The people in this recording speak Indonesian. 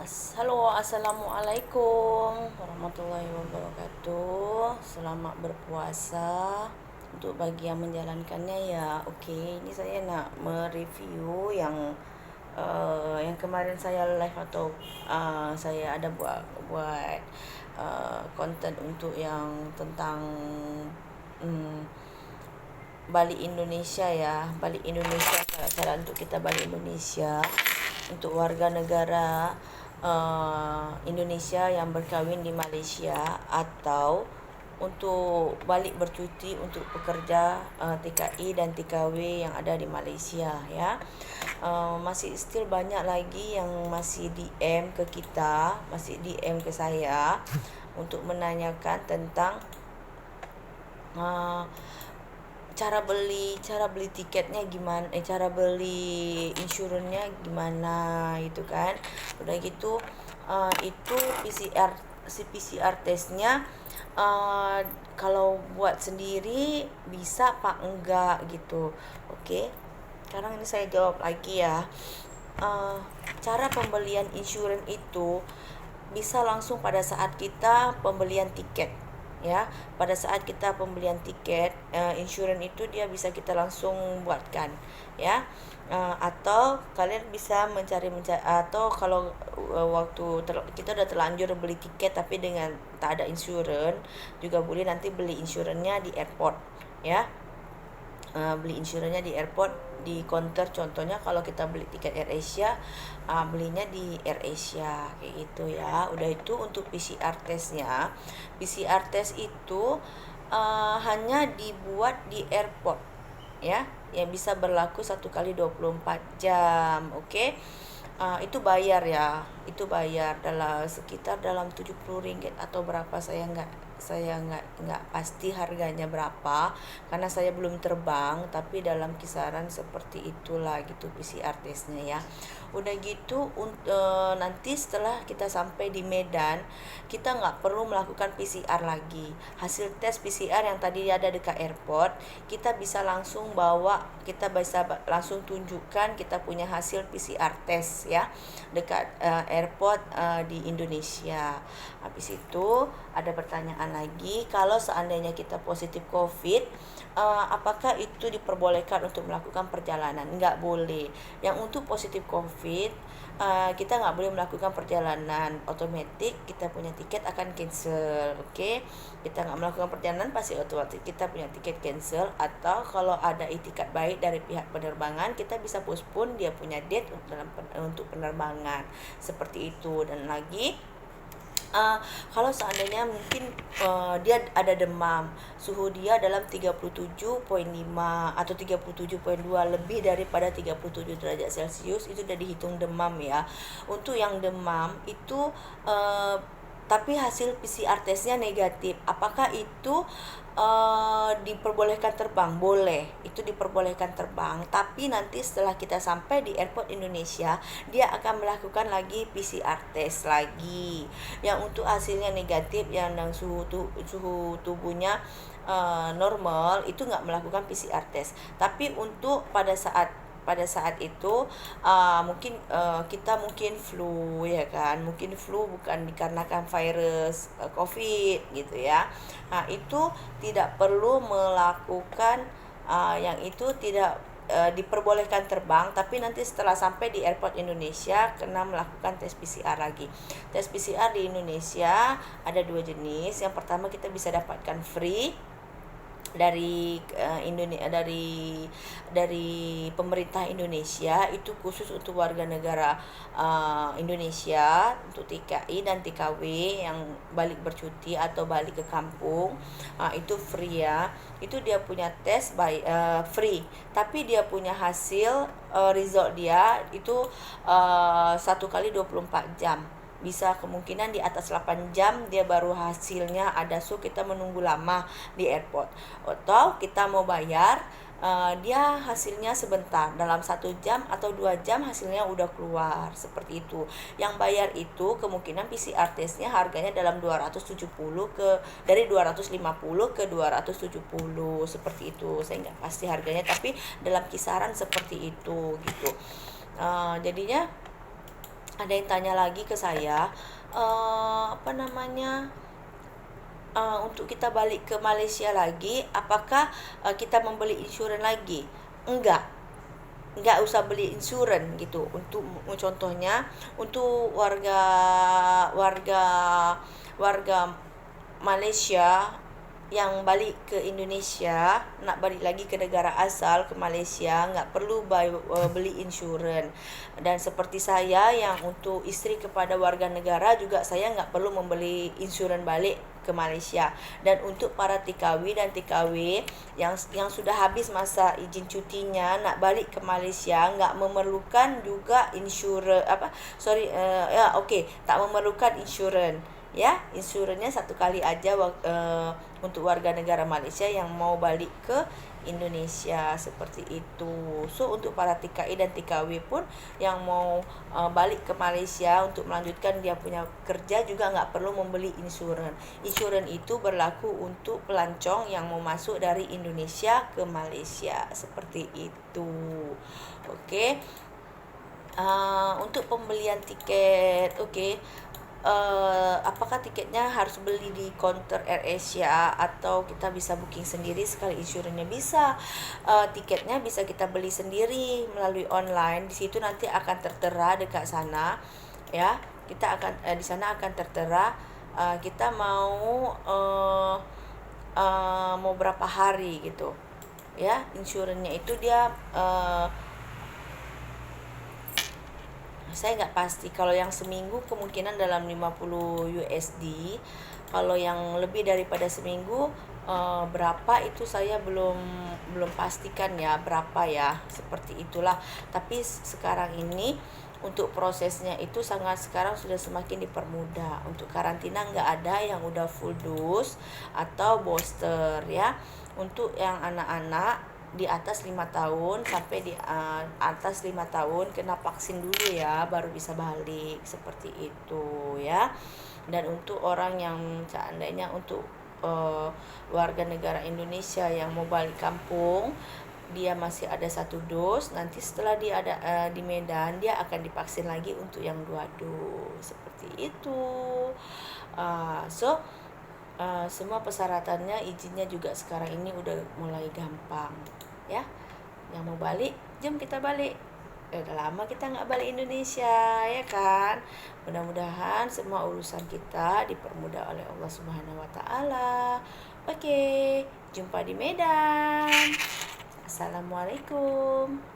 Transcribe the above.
Halo, assalamualaikum warahmatullahi wabarakatuh. Selamat berpuasa. Untuk bagi yang menjalankannya ya, oke. Ini saya nak mereview yang kemarin saya live atau saya ada buat konten untuk yang tentang um, balik Indonesia ya. Balik Indonesia, cara untuk kita balik Indonesia untuk warga negara Indonesia yang berkahwin di Malaysia atau untuk balik bercuti untuk pekerja TKI dan TKW yang ada di Malaysia ya. Masih still banyak lagi yang masih DM ke kita, masih DM ke saya untuk menanyakan tentang uh, cara beli tiketnya gimana, cara beli insurannya gimana itu kan. Udah gitu itu PCR testnya kalau buat sendiri bisa apa enggak gitu. Oke, sekarang ini saya jawab lagi ya. Cara pembelian insurans itu bisa langsung pada saat kita pembelian tiket ya. Pada saat kita pembelian tiket insurans itu dia bisa kita langsung buatkan ya. Atau kalian bisa mencari atau kalau kita udah terlanjur beli tiket tapi dengan tak ada insurans juga boleh nanti beli insurannya di airport ya. Beli insurannya di airport, di counter. Contohnya kalau kita beli tiket AirAsia, belinya di AirAsia kayak gitu ya. Udah itu untuk PCR testnya. PCR test itu hanya dibuat di airport ya, yang bisa berlaku 1 kali 24 jam. Oke. Itu bayar ya, itu bayar sekitar dalam Rp70 atau berapa, saya nggak pasti harganya berapa karena saya belum terbang, tapi dalam kisaran seperti itulah gitu PCR testnya ya. Udah gitu nanti setelah kita sampai di Medan, kita nggak perlu melakukan PCR lagi. Hasil tes PCR yang tadi ada dekat airport, kita bisa langsung bawa, kita bisa langsung tunjukkan kita punya hasil PCR test ya dekat airport di Indonesia. Habis itu ada pertanyaan lagi, kalau seandainya kita positif COVID, apakah itu diperbolehkan untuk melakukan perjalanan? Nggak boleh. Yang untuk positif COVID, kita nggak boleh melakukan perjalanan. Otomatis kita punya tiket akan cancel. Oke, kita nggak melakukan perjalanan pasti otomatis kita punya tiket cancel. Atau kalau ada itikat baik dari pihak penerbangan, kita bisa postpone dia punya date untuk penerbangan seperti itu. Dan lagi kalau seandainya mungkin dia ada demam, suhu dia dalam 37,5 atau 37,2 lebih daripada 37 derajat Celcius, itu udah dihitung demam ya. Untuk yang demam itu tapi hasil PCR testnya negatif, apakah itu diperbolehkan terbang? Boleh, itu diperbolehkan terbang. Tapi nanti setelah kita sampai di airport Indonesia, dia akan melakukan lagi PCR test lagi. Yang untuk hasilnya negatif, yang suhu tubuhnya normal, itu nggak melakukan PCR test. Tapi untuk pada saat itu mungkin kita mungkin flu ya kan, mungkin flu bukan dikarenakan virus COVID gitu ya. Itu tidak perlu melakukan yang itu tidak diperbolehkan terbang, tapi nanti setelah sampai di airport Indonesia kena melakukan tes PCR lagi. Tes PCR di Indonesia ada 2 jenis. Yang pertama kita bisa dapatkan free dari Indonesia, dari pemerintah Indonesia, itu khusus untuk warga negara Indonesia untuk TKI dan TKW yang balik bercuti atau balik ke kampung. Itu free ya. Itu dia punya tes free, tapi dia punya hasil result dia itu 1 kali 24 jam. Bisa kemungkinan di atas 8 jam dia baru hasilnya ada, so kita menunggu lama di airport. Atau kita mau bayar, dia hasilnya sebentar, dalam 1 jam atau 2 jam hasilnya udah keluar, seperti itu. Yang bayar itu kemungkinan PCR testnya harganya dalam 270 dari 250 ke 270 seperti itu. Saya nggak pasti harganya, tapi dalam kisaran seperti itu gitu. Jadinya ada yang tanya lagi ke saya, apa namanya, untuk kita balik ke Malaysia lagi, apakah kita membeli insurans lagi? Enggak usah beli insurans gitu. Untuk contohnya, untuk warga warga warga Malaysia yang balik ke Indonesia, nak balik lagi ke negara asal, ke Malaysia, nggak perlu beli insurans. Dan seperti saya yang untuk isteri kepada warga negara juga, saya nggak perlu membeli insurans balik ke Malaysia. Dan untuk para TKW dan TKW yang sudah habis masa izin cutinya nak balik ke Malaysia, nggak memerlukan juga insurans tak memerlukan insurans. Ya, insurannya satu kali aja untuk warga negara Malaysia yang mau balik ke Indonesia, seperti itu. So untuk para TKI dan TKW pun yang mau balik ke Malaysia untuk melanjutkan dia punya kerja juga nggak perlu membeli insurans. Insurans itu berlaku untuk pelancong yang mau masuk dari Indonesia ke Malaysia, seperti itu. Oke. Untuk pembelian tiket, apakah tiketnya harus beli di counter AirAsia atau kita bisa booking sendiri sekali insurannya? Bisa. Tiketnya bisa kita beli sendiri melalui online. Di situ nanti akan tertera dekat sana, ya. Kita akan di sana akan tertera kita mau berapa hari gitu, ya. Insurannya itu dia saya nggak pasti. Kalau yang seminggu kemungkinan dalam 50 USD. Kalau yang lebih daripada seminggu berapa itu saya belum pastikan ya, berapa ya, seperti itulah. Tapi sekarang ini untuk prosesnya itu sekarang sudah semakin dipermudah. Untuk karantina nggak ada yang udah full dose atau booster, ya. Untuk yang anak-anak di atas 5 tahun sampai di atas 5 tahun kena vaksin dulu ya, baru bisa balik, seperti itu ya. Dan untuk orang yang seandainya untuk warga negara Indonesia yang mau balik kampung, dia masih ada 1 dos, nanti setelah dia ada di Medan, dia akan divaksin lagi untuk yang 2 dos, seperti itu. Semua persyaratannya, izinnya juga sekarang ini udah mulai gampang, ya. Yang mau balik, jom kita balik. Udah lama kita nggak balik Indonesia, ya kan. Mudah-mudahan semua urusan kita dipermudah oleh Allah Subhanahu wa Ta'ala. Oke, jumpa di Medan. Assalamualaikum.